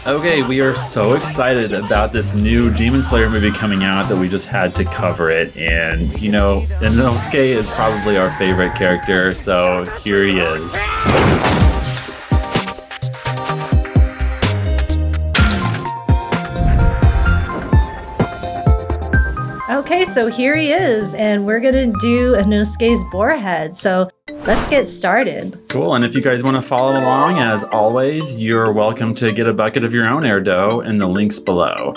Okay, we are so excited about this new Demon Slayer movie coming out that we just had to cover it. And, Inosuke is probably our favorite character, so here he is. Okay, so here he is, and we're gonna do Inosuke's boar head. So let's get started. Cool, and if you guys want to follow along, as always, you're welcome to get a bucket of your own airdough in the links below.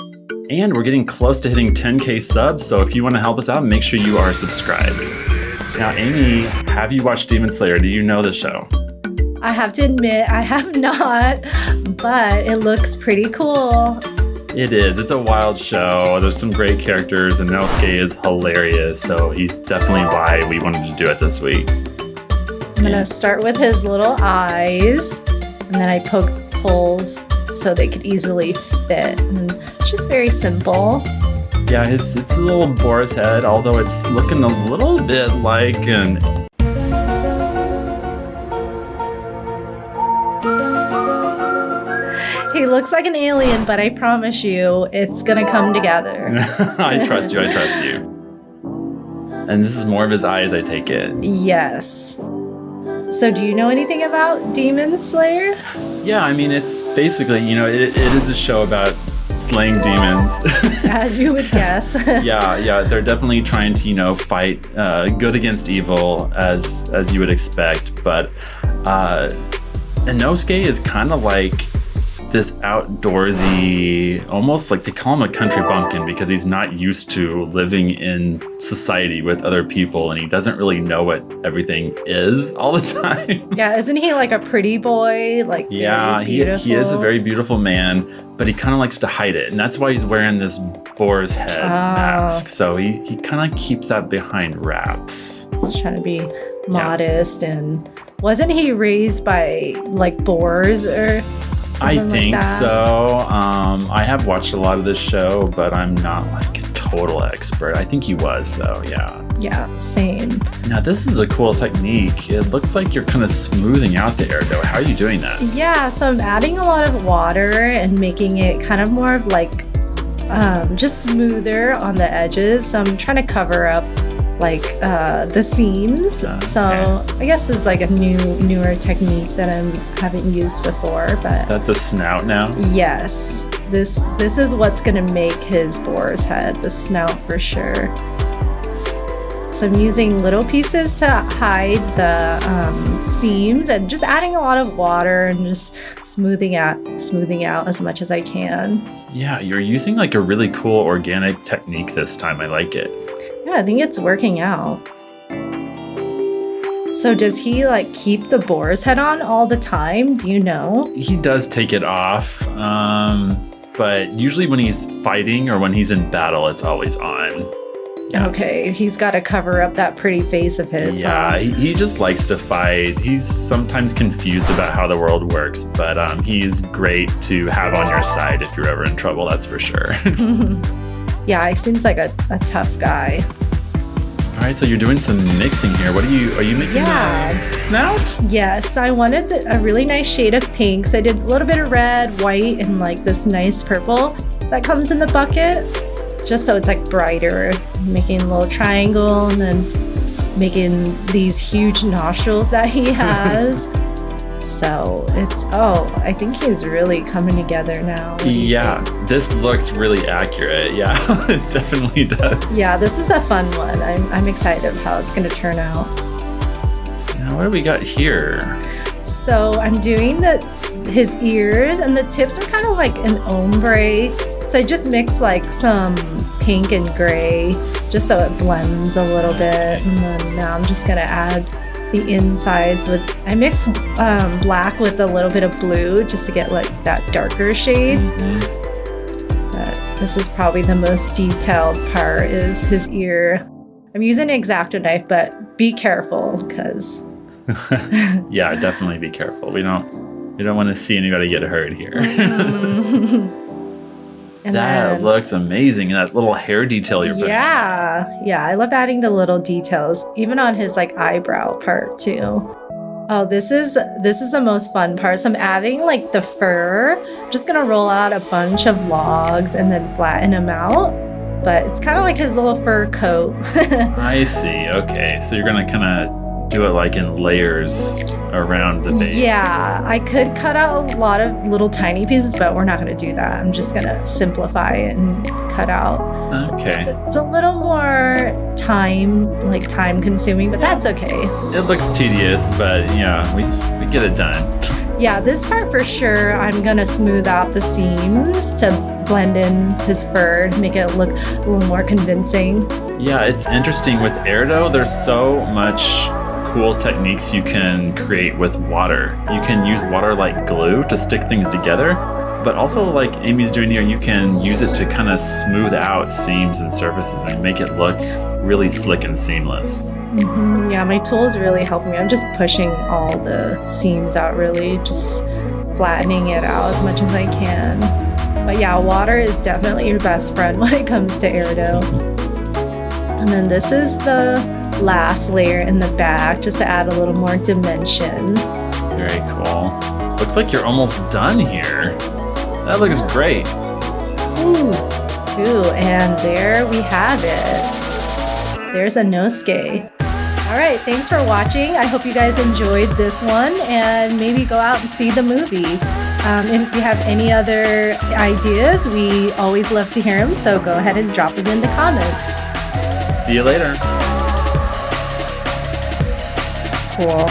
And we're getting close to hitting 10K subs, so if you want to help us out, make sure you are subscribed. Now, Amy, have you watched Demon Slayer? Do you know the show? I have to admit, I have not, but it looks pretty cool. It is. It's a wild show. There's some great characters, and Inosuke is hilarious, so he's definitely why we wanted to do it this week. I'm gonna start with his little eyes, and then I poked holes so they could easily fit. And it's just very simple. Yeah, it's a little boar's head, although it's looking a little bit like an... He looks like an alien, but I promise you, it's gonna come together. I trust you. And this is more of his eyes, I take it. Yes. So do you know anything about Demon Slayer? Yeah, I mean, it's basically, it is a show about slaying demons. As you would guess. Yeah, they're definitely trying to, fight good against evil, as you would expect. But Inosuke is kind of like this outdoorsy, almost like they call him a country bumpkin because he's not used to living in society with other people, and he doesn't really know what everything is all the time. Yeah, isn't he like a pretty boy? Yeah, he is a very beautiful man, but he kind of likes to hide it, and that's why he's wearing this boar's head mask. So he kind of keeps that behind wraps. He's trying to be modest, and wasn't he raised by boars or? I think so. I have watched a lot of this show, but I'm not like a total expert. I think he was, though. Yeah. Yeah, same. Now, this is a cool technique. It looks like you're kind of smoothing out the airdough. How are you doing that? Yeah, so I'm adding a lot of water and making it kind of more of just smoother on the edges. So I'm trying to cover up the seams. So I guess it's like a newer technique that I haven't used before. But is that the snout now? Yes, this is what's gonna make his boar's head, the snout for sure. So I'm using little pieces to hide the seams and just adding a lot of water and just smoothing out as much as I can. Yeah, you're using a really cool organic technique this time. I like it. Yeah, I think it's working out. So does he keep the boar's head on all the time? Do you know? He does take it off, but usually when he's fighting or when he's in battle, it's always on. Yeah. Okay, he's got to cover up that pretty face of his. Yeah, he just likes to fight. He's sometimes confused about how the world works, but he's great to have on your side if you're ever in trouble, that's for sure. Yeah, he seems like a tough guy. All right, so you're doing some mixing here. Are you making a snout? Yes, I wanted a really nice shade of pink. So I did a little bit of red, white, and this nice purple that comes in the bucket. Just so it's brighter. Making a little triangle and then making these huge nostrils that he has. So I think he's really coming together now. Yeah, this looks really accurate. Yeah, it definitely does. Yeah, this is a fun one. I'm excited of how it's going to turn out. Now, what do we got here? So I'm doing his ears, and the tips are kind of like an ombre. So I just mix some pink and gray just so it blends a little bit. And then now I'm just going to add the insides I mixed black with a little bit of blue just to get that darker shade. But this is probably the most detailed part is his ear. I'm using an X-Acto knife, but be careful because yeah, definitely be careful. We don't want to see anybody get hurt here. And that looks amazing. That little hair detail you're putting. Yeah, I love adding the little details, even on his eyebrow part too. Oh, this is the most fun part. So I'm adding like the fur. I'm just gonna roll out a bunch of logs and then flatten them out. But it's kind of like his little fur coat. I see. Okay. So you're going to kind of do it like in layers around the base. Yeah, I could cut out a lot of little tiny pieces, but we're not going to do that. I'm just going to simplify it and cut out. Okay. It's a little more time consuming, but that's okay. It looks tedious, but yeah, we get it done. Yeah, this part for sure, I'm going to smooth out the seams to blend in his fur to make it look a little more convincing. Yeah, it's interesting. With airdough, there's so much cool techniques you can create with water. You can use water like glue to stick things together, but also like Amy's doing here, you can use it to kind of smooth out seams and surfaces and make it look really slick and seamless. Mm-hmm. Yeah, my tool is really helping me. I'm just pushing all the seams out, really, just flattening it out as much as I can. But yeah, water is definitely your best friend when it comes to airdough. And then this is the last layer in the back, just to add a little more dimension. Very cool. Looks like you're almost done here. That looks great. Ooh, and there we have it. There's Inosuke. All right, thanks for watching. I hope you guys enjoyed this one and maybe go out and see the movie. If you have any other ideas, we always love to hear them, so go ahead and drop them in the comments. See you later. Cool.